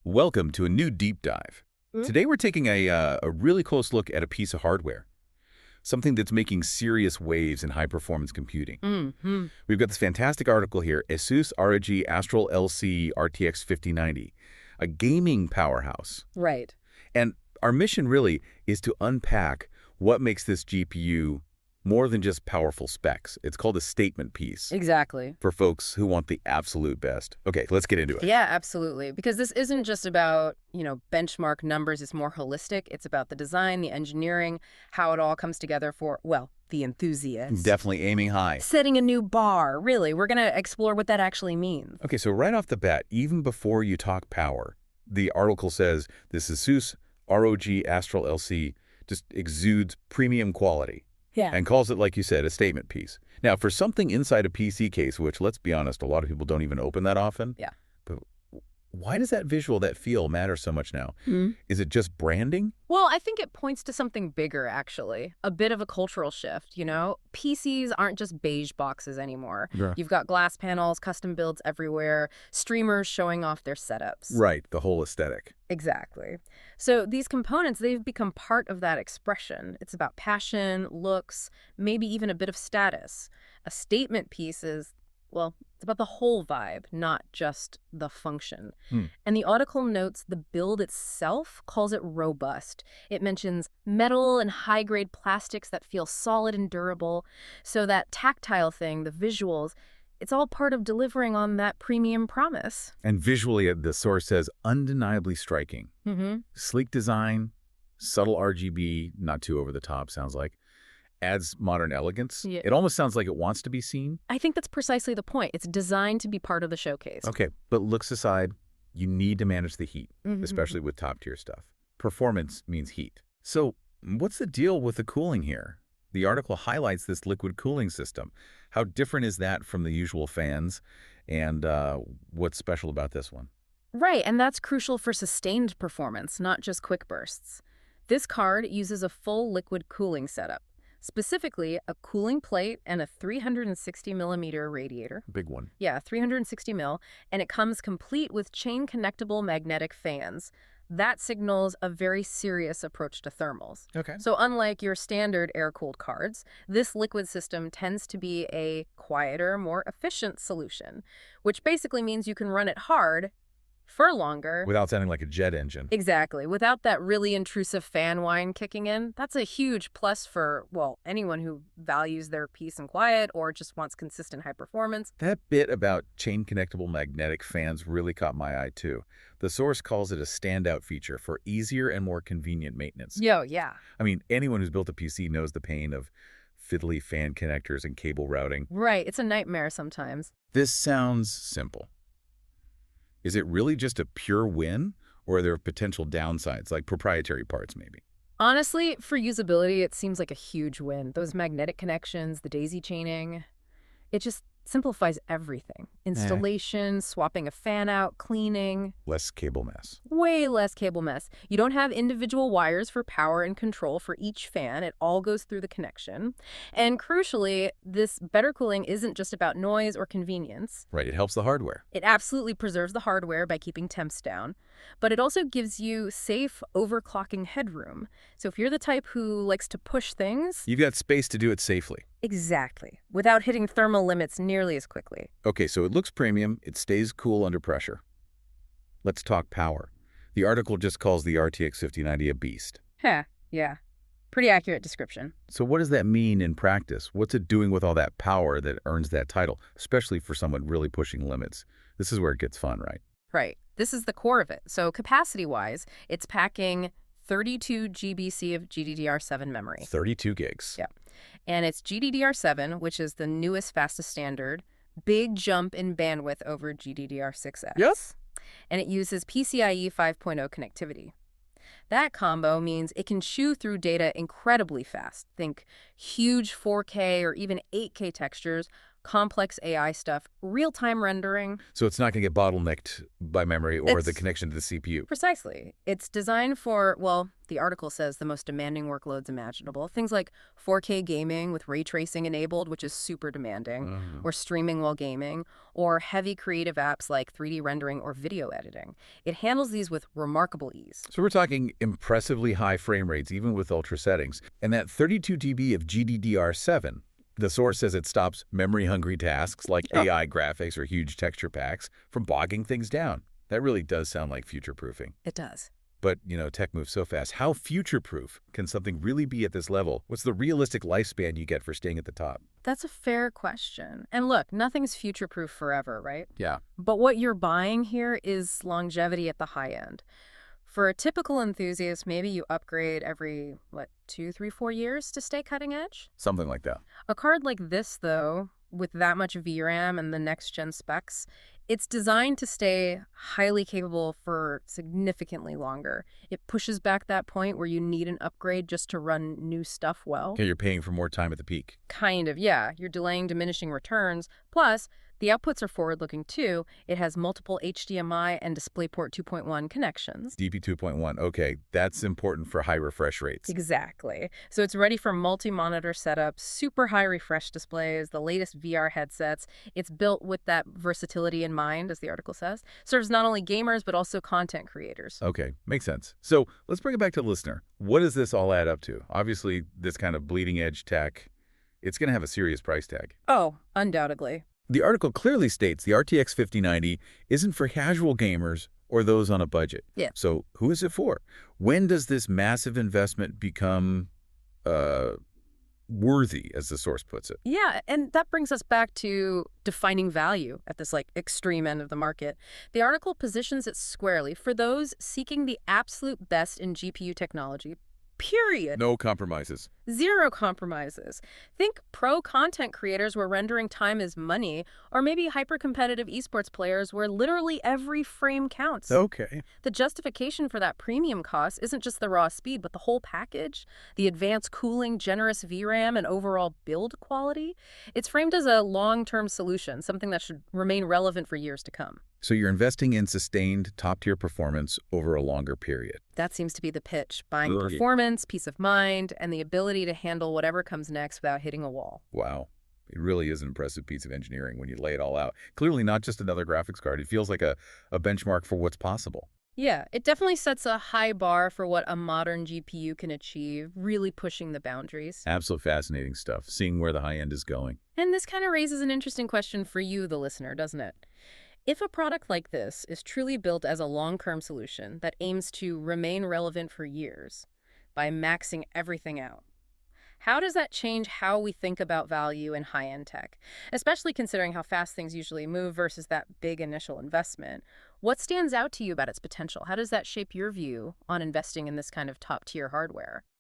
Welcome to a new deep dive. Mm. Today we're taking a really close look at a piece of hardware, something that's making serious waves in high-performance computing. Mm-hmm. We've got this fantastic article here, Asus ROG Astral LC RTX 5090, a gaming powerhouse. Right. And our mission really is to unpack what makes this GPU more than just powerful specs. It's called a statement piece Exactly. for folks who want the absolute best. Okay, let's get into it. Yeah, absolutely. Because this isn't just about, benchmark numbers. It's more holistic. It's about the design, the engineering, how it all comes together for, well, the enthusiast. Definitely aiming high. Setting a new bar. Really, we're going to explore what that actually means. Okay, so right off the bat, even before you talk power, the article says this Asus ROG Astral LC just exudes premium quality. Yeah. And calls it, like you said, a statement piece. Now, for something inside a PC case, which, let's be honest, a lot of people don't even open that often. Yeah. But why does that visual, that feel, matter so much now? Is it just branding? Well, I think it points to something bigger, actually. A bit of a cultural shift, PCs aren't just beige boxes anymore. Yeah. You've got glass panels, custom builds everywhere, streamers showing off their setups. Right, the whole aesthetic. Exactly. So these components, they've become part of that expression. It's about passion, looks, maybe even a bit of status. A statement piece is, well, it's about the whole vibe, not just the function. And the article notes the build itself calls it robust. It mentions metal and high-grade plastics that feel solid and durable. So that tactile thing, the visuals, it's all part of delivering on that premium promise. And visually, the source says undeniably striking. Sleek design, subtle RGB, not too over the top, sounds like. Adds modern elegance. Yeah. It almost sounds like it wants to be seen. I think that's precisely the point. It's designed to be part of the showcase. Okay, but looks aside, you need to manage the heat, especially with top-tier stuff. Performance means heat. So what's the deal with the cooling here? The article highlights this liquid cooling system. How different is that from the usual fans, and what's special about this one? Right, and that's crucial for sustained performance, not just quick bursts. This card uses a full liquid cooling setup, specifically a cooling plate and a 360-millimeter radiator. Big one. Yeah, 360 mil, and it comes complete with chain-connectable magnetic fans. That signals a very serious approach to thermals. Okay. So unlike your standard air-cooled cards, this liquid system tends to be a quieter, more efficient solution, which basically means you can run it hard for longer. Without sounding like a jet engine. Exactly. Without that really intrusive fan whine kicking in. That's a huge plus for, well, anyone who values their peace and quiet or just wants consistent high performance. That bit about chain-connectable magnetic fans really caught my eye, too. The source calls it a standout feature for easier and more convenient maintenance. Yeah. I mean, anyone who's built a PC knows the pain of fiddly fan connectors and cable routing. Right. It's a nightmare sometimes. This sounds simple. Is it really just a pure win, or are there potential downsides, like proprietary parts maybe? Honestly, for usability, it seems like a huge win. Those magnetic connections, the daisy chaining, it just simplifies everything. Installation, swapping a fan out, cleaning. Less cable mess. Way less cable mess. You don't have individual wires for power and control for each fan. It all goes through the connection. And crucially, this better cooling isn't just about noise or convenience. Right, it helps the hardware. It absolutely preserves the hardware by keeping temps down, but it also gives you safe overclocking headroom. So if you're the type who likes to push things... You've got space to do it safely. Exactly, without hitting thermal limits nearly as quickly. Okay, so it looks premium, it stays cool under pressure. Let's talk power. The article just calls the RTX 5090 a beast. Yeah. Pretty accurate description. So what does that mean in practice? What's it doing with all that power that earns that title, especially for someone really pushing limits? This is where it gets fun, right? Right. This is the core of it. So capacity-wise, it's packing 32 GBC of GDDR7 memory. 32 gigs. Yeah. And it's GDDR7, which is the newest, fastest standard. Big jump in bandwidth over GDDR6X. Yes. And it uses PCIe 5.0 connectivity. That combo means it can chew through data incredibly fast. Think huge 4K or even 8K textures complex AI stuff, real-time rendering. So it's not going to get bottlenecked by memory or the It's connection to the CPU. Precisely. It's designed for, well, the article says the most demanding workloads imaginable. Things like 4K gaming with ray tracing enabled, which is super demanding, or streaming while gaming, or heavy creative apps like 3D rendering or video editing. It handles these with remarkable ease. So we're talking impressively high frame rates, even with ultra settings. And that 32 GB of GDDR7, the source says it stops memory-hungry tasks like AI graphics or huge texture packs from bogging things down. That really does sound like future-proofing. It does. But, tech moves so fast. How future-proof can something really be at this level? What's the realistic lifespan you get for staying at the top? That's a fair question. And look, nothing's future-proof forever, right? Yeah. But what you're buying here is longevity at the high end. For a typical enthusiast, maybe you upgrade every, 2, 3, 4 years to stay cutting edge? Something like that. A card like this, though, with that much VRAM and the next-gen specs, it's designed to stay highly capable for significantly longer. It pushes back that point where you need an upgrade just to run new stuff well. Okay, you're paying for more time at the peak. Kind of, yeah. You're delaying diminishing returns. Plus, the outputs are forward-looking, too. It has multiple HDMI and DisplayPort 2.1 connections. DP 2.1, okay, that's important for high refresh rates. Exactly. So it's ready for multi-monitor setups, super high refresh displays, the latest VR headsets. It's built with that versatility in mind, as the article says. Serves not only gamers, but also content creators. Okay, makes sense. So let's bring it back to the listener. What does this all add up to? Obviously, this kind of bleeding-edge tech, it's going to have a serious price tag. Oh, undoubtedly. The article clearly states the RTX 5090 isn't for casual gamers or those on a budget. Yeah. So who is it for? When does this massive investment become worthy, as the source puts it? Yeah, and that brings us back to defining value at this extreme end of the market. The article positions it squarely for those seeking the absolute best in GPU technology. Period. No compromises. Zero compromises. Think pro content creators where rendering time is money, or maybe hyper-competitive esports players where literally every frame counts. Okay. The justification for that premium cost isn't just the raw speed, but the whole package, the advanced cooling, generous VRAM, and overall build quality. It's framed as a long-term solution, something that should remain relevant for years to come. So you're investing in sustained top-tier performance over a longer period. That seems to be the pitch. Buying performance, peace of mind, and the ability to handle whatever comes next without hitting a wall. Wow. It really is an impressive piece of engineering when you lay it all out. Clearly not just another graphics card. It feels like a benchmark for what's possible. Yeah, it definitely sets a high bar for what a modern GPU can achieve, really pushing the boundaries. Absolutely fascinating stuff, seeing where the high end is going. And this kind of raises an interesting question for you, the listener, doesn't it? If a product like this is truly built as a long-term solution that aims to remain relevant for years by maxing everything out, how does that change how we think about value in high-end tech, especially considering how fast things usually move versus that big initial investment? What stands out to you about its potential? How does that shape your view on investing in this kind of top-tier hardware?